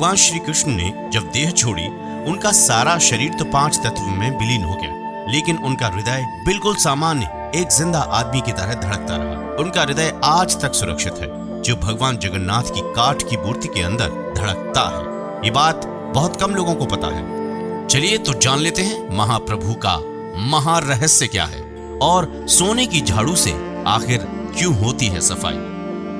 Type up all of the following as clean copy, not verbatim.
भगवान श्री कृष्ण ने जब देह छोड़ी, उनका सारा शरीर तो 5 तत्व में विलीन हो गया, लेकिन उनका हृदय बिल्कुल सामान्य एक जिंदा आदमी की तरह धड़कता रहा। उनका हृदय आज तक सुरक्षित है, जो भगवान जगन्नाथ की काठ की मूर्ति के अंदर धड़कता है। ये बात बहुत कम लोगों को पता है। चलिए तो जान लेते हैं महाप्रभु का महारहस्य क्या है और सोने की झाड़ू से आखिर क्यों होती है सफाई।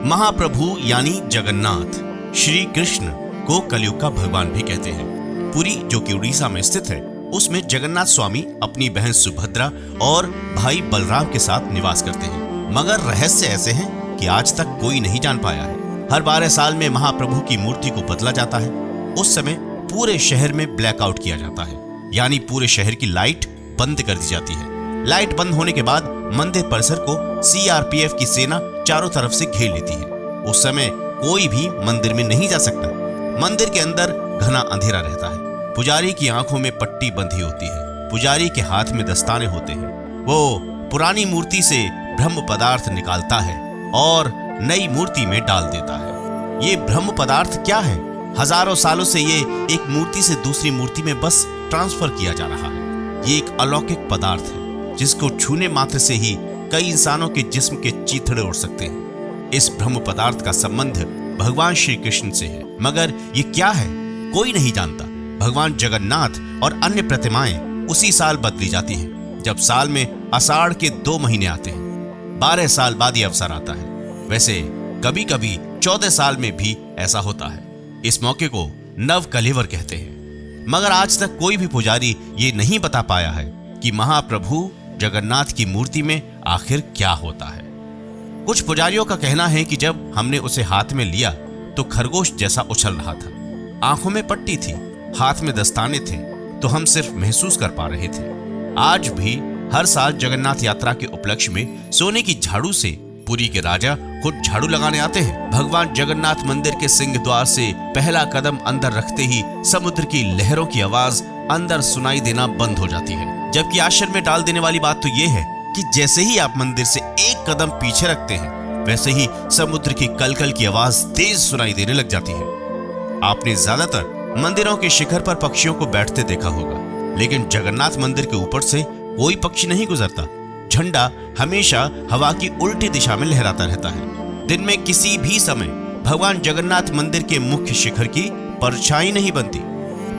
महाप्रभु यानी जगन्नाथ श्री कृष्ण को कलयुग का भगवान भी कहते हैं। पुरी, जो कि उड़ीसा में स्थित है, उसमें जगन्नाथ स्वामी अपनी बहन सुभद्रा और भाई बलराम के साथ निवास करते हैं। मगर रहस्य ऐसे हैं कि आज तक कोई नहीं जान पाया है। हर 12 साल में महाप्रभु की मूर्ति को बदला जाता है। उस समय पूरे शहर में ब्लैकआउट किया जाता है, यानी पूरे शहर की लाइट बंद कर दी जाती है। लाइट बंद होने के बाद मंदिर परिसर को सीआरपीएफ की सेना चारों तरफ से घेर लेती है। उस समय कोई भी मंदिर में नहीं जा सकता। मंदिर के अंदर घना अंधेरा रहता है। पुजारी की आंखों में पट्टी बंधी होती है। पुजारी के हाथ में दस्ताने होते हैं। वो पुरानी मूर्ति से ब्रह्म पदार्थ निकालता है और नई मूर्ति में डाल देता है। ये ब्रह्म पदार्थ क्या है? हजारों सालों से ये एक मूर्ति से दूसरी मूर्ति में बस ट्रांसफर किया जा रहा है। ये एक अलौकिक पदार्थ है जिसको छूने मात्र से ही कई इंसानों के जिस्म के चीथड़े उड़ सकते हैं। इस ब्रह्म पदार्थ का संबंध भगवान श्री कृष्ण से है, मगर ये क्या है कोई नहीं जानता। भगवान जगन्नाथ और अन्य प्रतिमाएं उसी साल बदली जाती हैं, जब साल में आषाढ़ के 2 महीने आते हैं। 12 साल बाद ये अवसर आता है। वैसे कभी कभी 14 साल में भी ऐसा होता है। इस मौके को नव कलेवर कहते हैं। मगर आज तक कोई भी पुजारी ये नहीं बता पाया है कि महाप्रभु जगन्नाथ की मूर्ति में आखिर क्या होता है। कुछ पुजारियों का कहना है कि जब हमने उसे हाथ में लिया तो खरगोश जैसा उछल रहा था। आंखों में पट्टी थी, हाथ में दस्ताने थे, तो हम सिर्फ महसूस कर पा रहे थे। आज भी हर साल जगन्नाथ यात्रा के उपलक्ष्य में सोने की झाड़ू से पुरी के राजा खुद झाड़ू लगाने आते हैं। भगवान जगन्नाथ मंदिर के सिंह द्वार से पहला कदम अंदर रखते ही समुद्र की लहरों की आवाज अंदर सुनाई देना बंद हो जाती है। जबकि आश्चर्य में डाल देने वाली बात तो ये है कि जैसे ही आप मंदिर से एक कदम पीछे रखते हैं, वैसे ही समुद्र की कलकल की आवाज तेज सुनाई देने लग जाती है। आपने ज्यादातर मंदिरों के शिखर पर पक्षियों को बैठते देखा होगा, लेकिन जगन्नाथ मंदिर के ऊपर से कोई पक्षी नहीं गुजरता। झंडा हमेशा हवा की उल्टी दिशा में लहराता रहता है। दिन में किसी भी समय भगवान जगन्नाथ मंदिर के मुख्य शिखर की परछाई नहीं बनती।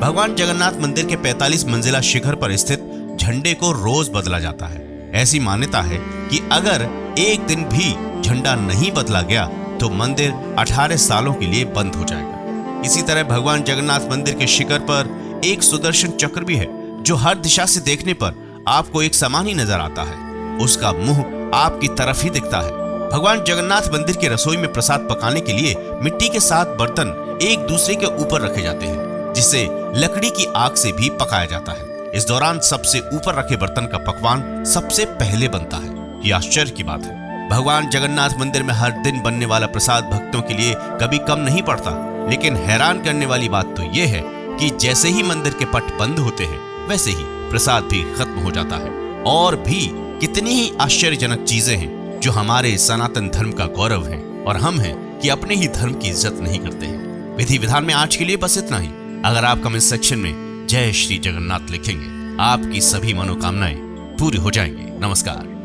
भगवान जगन्नाथ मंदिर के 45 मंजिला शिखर पर स्थित झंडे को रोज बदला जाता है। ऐसी मान्यता है कि अगर एक दिन भी झंडा नहीं बदला गया तो मंदिर 18 सालों के लिए बंद हो जाएगा। इसी तरह भगवान जगन्नाथ मंदिर के शिखर पर एक सुदर्शन चक्र भी है, जो हर दिशा से देखने पर आपको एक समान ही नजर आता है। उसका मुंह आपकी तरफ ही दिखता है। भगवान जगन्नाथ मंदिर के रसोई में प्रसाद पकाने के लिए मिट्टी के 7 बर्तन एक दूसरे के ऊपर रखे जाते हैं, जिसे लकड़ी की आग से भी पकाया जाता है। इस दौरान सबसे ऊपर रखे बर्तन का पकवान सबसे पहले बनता है। ये आश्चर्य की बात है। भगवान जगन्नाथ मंदिर में हर दिन बनने वाला प्रसाद भक्तों के लिए कभी कम नहीं पड़ता। लेकिन हैरान करने वाली बात तो यह है कि जैसे ही मंदिर के पट बंद होते हैं, वैसे ही प्रसाद भी खत्म हो जाता है। और भी कितनी ही आश्चर्यजनक चीजें हैं जो हमारे सनातन धर्म का गौरव है, और हम हैं कि अपने ही धर्म की इज्जत नहीं करते हैं। विधि विधान में आज के लिए बस इतना ही। अगर आप कमेंट सेक्शन में जय श्री जगन्नाथ लिखेंगे, आपकी सभी मनोकामनाएं पूरी हो जाएंगी। नमस्कार।